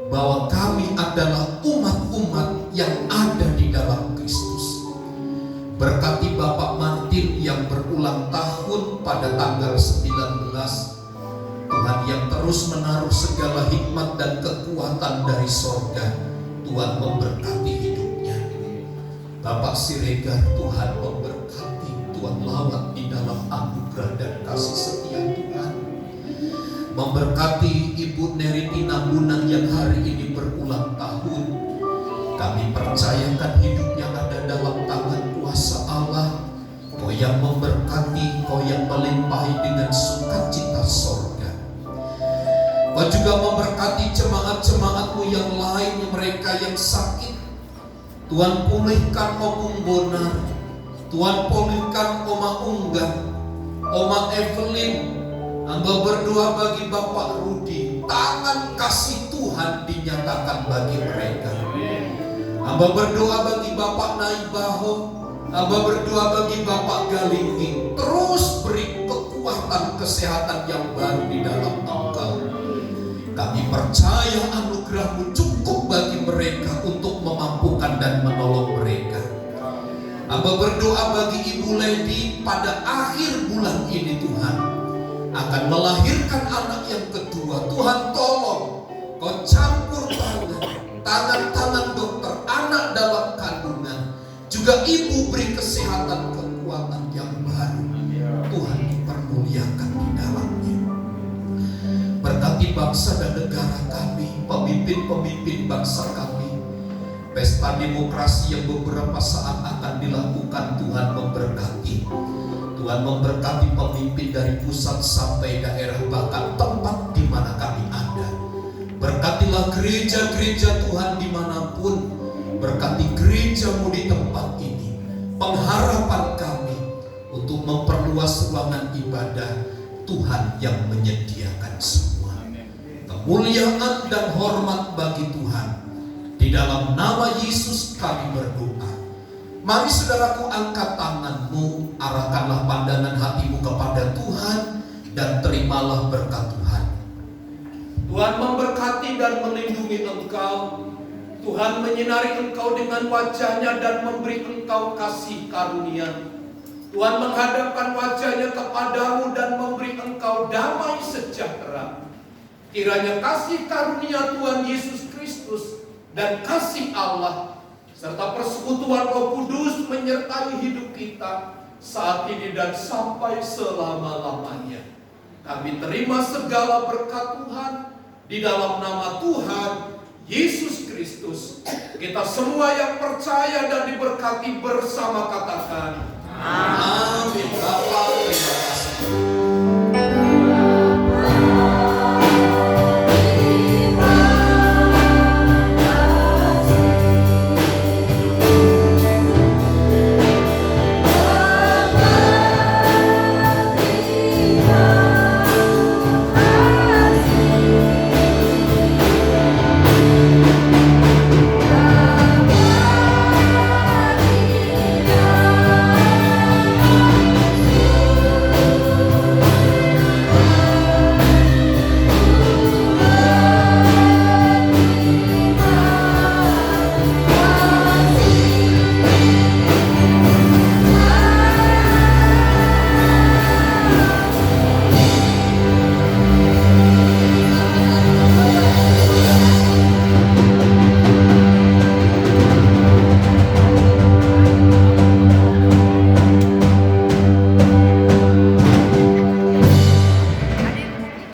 bahwa kami adalah umat-umat yang ada di dalam Kristus. Berkati Bapak Martin yang berulang tahun pada tanggal 19, Tuhan yang terus menaruh segala hikmat dan kekuatan dari sorga. Tuhan memberkati hidupnya. Bapak Siregar, Tuhan memberkati, Tuhan lawat di dalam anugerah dan kasih setia Tuhan. Memberkati Ibu Neriti Nambunan yang hari ini berulang tahun. Kami percayakan hidupnya ada dalam tangan kuasa Allah. Kau yang memberkati, Kau yang melimpahi dengan sukacita sorga. Kau juga memberkati jemaat-jemaat-Mu yang lain, mereka yang sakit. Tuhan pulihkan Opung Bonar, Tuhan pulihkan Oma Unggan, Oma Evelyn. Hamba berdoa bagi Bapak Rudi, tangan kasih Tuhan dinyatakan bagi mereka. Hamba berdoa bagi Bapak Naibaho, hamba berdoa bagi Bapak Galinggi, terus beri kekuatan kesehatan yang baru di dalam Engkau. Kami percaya anugerah-Mu cukup bagi mereka untuk memampukan dan menolong mereka. Hamba berdoa bagi Ibu Lady pada akhir bulan ini Tuhan akan melahirkan anak yang kedua. Tuhan tolong, Kau campur tangan dokter, anak dalam kandungan, juga ibu beri kesehatan kekuatan yang baru. Tuhan dipermuliakan di dalamnya. Berkati bangsa dan negara kami, pemimpin-pemimpin bangsa kami. Pesta demokrasi yang beberapa saat akan dilakukan, Tuhan memberkati. Tuhan memberkati pemimpin dari pusat sampai daerah, bahkan tempat di mana kami ada. Berkatilah gereja-gereja Tuhan dimanapun. Berkati gerejamu di tempat ini. Pengharapan kami untuk memperluas ruangan ibadah, Tuhan yang menyediakan semua. Kemuliaan dan hormat bagi Tuhan. Di dalam nama Yesus kami berdoa. Mari saudaraku, angkat tanganmu, arahkanlah pandangan hatimu kepada Tuhan, dan terimalah berkat Tuhan. Tuhan memberkati dan melindungi engkau. Tuhan menyinari engkau dengan wajah-Nya dan memberi engkau kasih karunia. Tuhan menghadapkan wajah-Nya kepadamu dan memberi engkau damai sejahtera. Kiranya kasih karunia Tuhan Yesus Kristus dan kasih Allah serta persekutuan Roh Kudus menyertai hidup kita saat ini dan sampai selama-lamanya. Kami terima segala berkat Tuhan di dalam nama Tuhan Yesus Kristus. Kita semua yang percaya dan diberkati bersama katakan amin. Bapak, terima kasih.